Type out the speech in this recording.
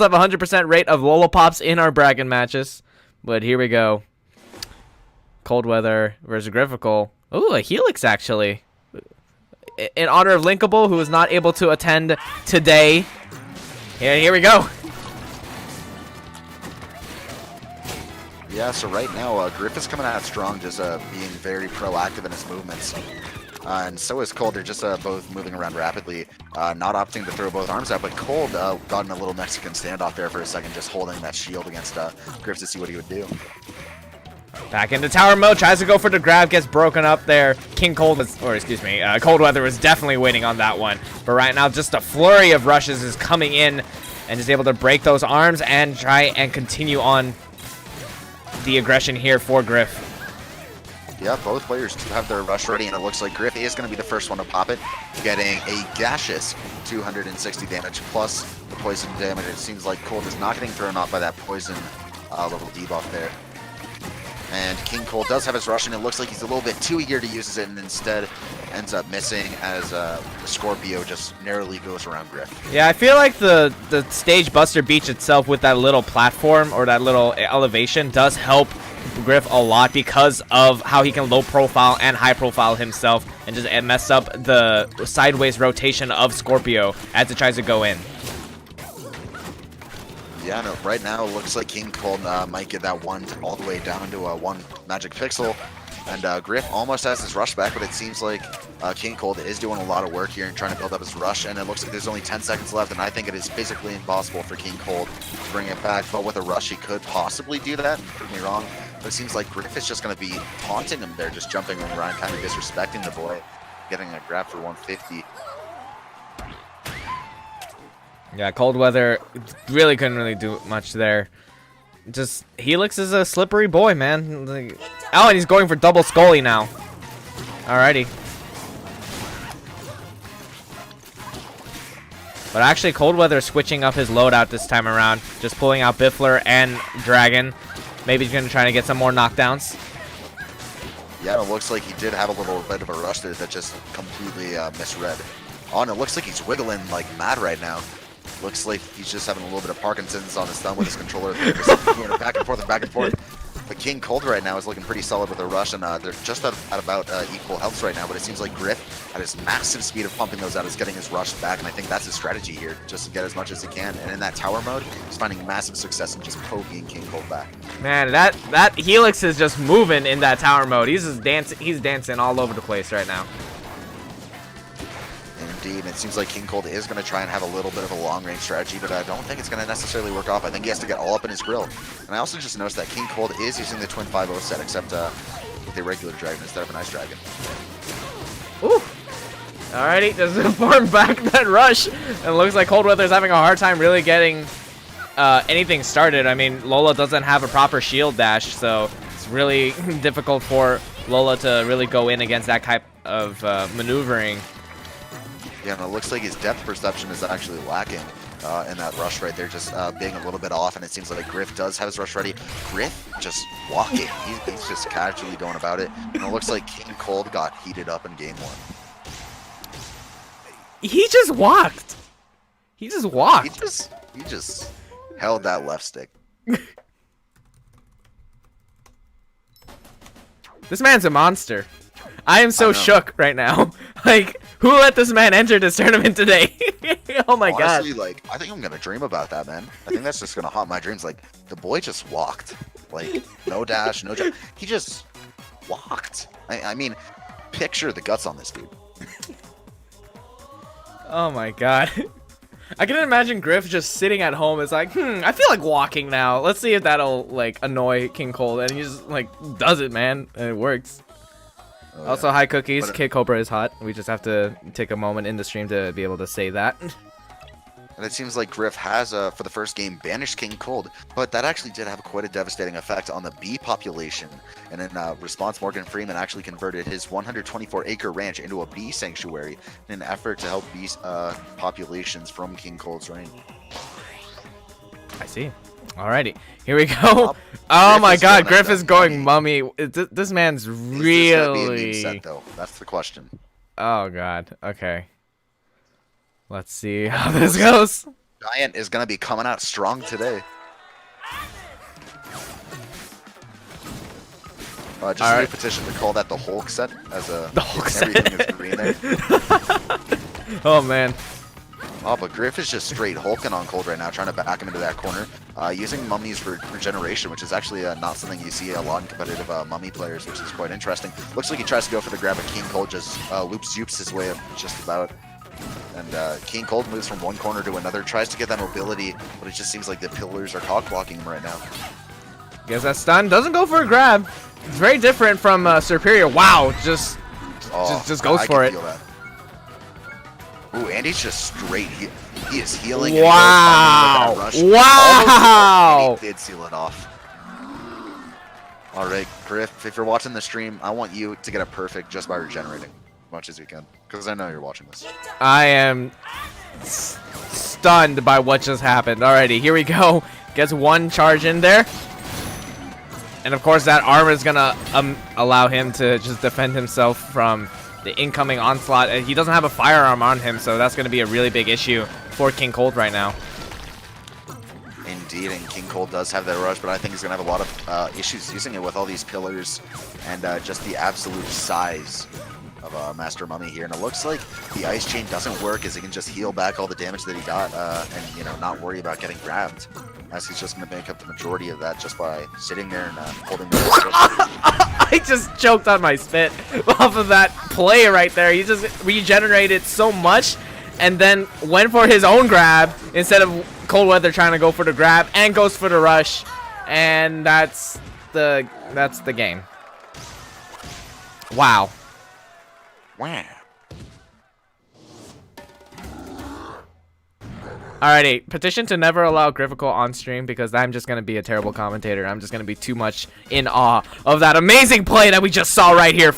have 100% rate of Lollipops in our bracket matches. But here we go. Cold Weather versus Gryffical. Ooh, a Helix actually. In honor of Linkable, who is not able to attend today. Here we go. Yeah, so right now, Griff is coming out strong, just being very proactive in his movements. And so is Cold. They're just both moving around rapidly, not opting to throw both arms out. But Cold got in a little Mexican standoff there for a second, just holding that shield against Griff to see what he would do. Back into tower mode, tries to go for the grab, gets broken up there. Cold Weather was definitely waiting on that one. But right now, just a flurry of rushes is coming in and is able to break those arms and try and continue on the aggression here for Griff. Yeah, both players do have their rush ready, and it looks like Griff is going to be the first one to pop it, getting a gaseous 260 damage plus the poison damage. It seems like Cold is not getting thrown off by that poison little debuff there. And King Cold does have his rush, and it looks like he's a little bit too eager to use it, and instead ends up missing as the Scorpio just narrowly goes around Griff. Yeah, I feel like the stage Buster Beach itself with that little platform or that little elevation does help Griff a lot because of how he can low profile and high profile himself and just mess up the sideways rotation of Scorpio as it tries to go in. Yeah, no, right now it looks like King Cold might get that one all the way down to one magic pixel. And Griff almost has his rush back, but it seems like King Cold is doing a lot of work here and trying to build up his rush. And it looks like there's only 10 seconds left, and I think it is physically impossible for King Cold to bring it back. But with a rush, he could possibly do that. Prove me wrong. But it seems like Griff is just going to be taunting him there, just jumping around, kind of disrespecting the boy, getting a grab for 150. Yeah, Cold Weather really couldn't really do much there. Just Helix is a slippery boy, man. Like, oh, and he's going for double Scully now. Alrighty. But actually, Cold Weather is switching up his loadout this time around. Just pulling out Biffler and Dragon. Maybe he's going to try to get some more knockdowns. Yeah, it looks like he did have a little bit of a rush there that just completely misread. Oh, and it looks like he's wiggling like mad right now. Looks like he's just having a little bit of Parkinson's on his thumb with his controller. Just going back and forth and back and forth. But King Cold right now is looking pretty solid with a rush, and they're just at about equal health right now. But it seems like Griff, at his massive speed of pumping those out, is getting his rush back, and I think that's his strategy here, just to get as much as he can. And in that tower mode, he's finding massive success in just poking King Cold back. Man, that Helix is just moving in that tower mode. He's just dancing. He's dancing all over the place right now. Indeed, and it seems like King Cold is going to try and have a little bit of a long-range strategy, but I don't think it's going to necessarily work off. I think he has to get all up in his grill. And I also just noticed that King Cold is using the Twin 5-0 set, except with a regular dragon instead of an ice dragon. Ooh. Alrighty, just farm back that rush. And it looks like Cold Weather's having a hard time really getting anything started. I mean, Lola doesn't have a proper shield dash, so it's really difficult for Lola to really go in against that type of maneuvering. Yeah, and it looks like his depth perception is actually lacking in that rush right there, just being a little bit off, and it seems like Griff does have his rush ready. Griff just walking. He's just casually going about it, and it looks like King Cold got heated up in game one. He just walked. He just walked. He just held that left stick. This man's a monster. I am so shook right now. Like, who let this man enter this tournament today? Oh my god. Honestly, like, I think I'm gonna dream about that, man. I think that's just gonna haunt my dreams. Like, the boy just walked. Like, no dash, no jump. He just walked. I mean, picture the guts on this dude. Oh my god. I can imagine Griff just sitting at home. It's like, I feel like walking now. Let's see if that'll, like, annoy King Cold. And he just, like, does it, man. And it works. Oh, also, yeah. Hi, Cookies. Kid Cobra is hot. We just have to take a moment in the stream to be able to say that. And it seems like Griff has, for the first game, banished King Cold, but that actually did have quite a devastating effect on the bee population. And in response, Morgan Freeman actually converted his 124-acre ranch into a bee sanctuary in an effort to help bee populations from King Cold's reign. I see. Alrighty, here we go. Oh my god, Griff is going mummy. This man's really... Is this gonna be a meme set, though? That's the question. Oh god, okay. Let's see how this goes. Giant is going to be coming out strong today. Just a new petition to call that the Hulk set, as the Hulk set. Everything is green there. Oh man. Oh, but Gryff is just straight hulking on Cold right now, trying to back him into that corner. Using mummies for regeneration, which is actually not something you see a lot in competitive mummy players, which is quite interesting. Looks like he tries to go for the grab, but King Cold just loops his way up just about. And King Cold moves from one corner to another, tries to get that mobility, but it just seems like the pillars are cock blocking him right now. Gets that stun, doesn't go for a grab. It's very different from Superior. Wow, just goes for it. Feel that. Ooh, Andy's just straight. He is healing. Wow! And Wow! he did seal it off. All right, Gryff, if you're watching the stream, I want you to get a perfect just by regenerating as much as you can, because I know you're watching this. I am stunned by what just happened. Alrighty, here we go. Gets one charge in there. And of course that armor is gonna allow him to just defend himself from the incoming onslaught. He doesn't have a firearm on him, so that's gonna be a really big issue for King Cold right now. Indeed, and King Cold does have that rush, but I think he's gonna have a lot of issues using it with all these pillars and just the absolute size of Master Mummy here. And it looks like the Ice Chain doesn't work, as he can just heal back all the damage that he got and, you know, not worry about getting grabbed, as he's just going to make up the majority of that just by sitting there and holding the I just choked on my spit off of that play right there. He just regenerated so much and then went for his own grab instead of Cold Weather trying to go for the grab, and goes for the rush. And that's the game. Wow. Wow. Alrighty, petition to never allow Gryffical on stream, because I'm just going to be a terrible commentator. I'm just going to be too much in awe of that amazing play that we just saw right here, folks.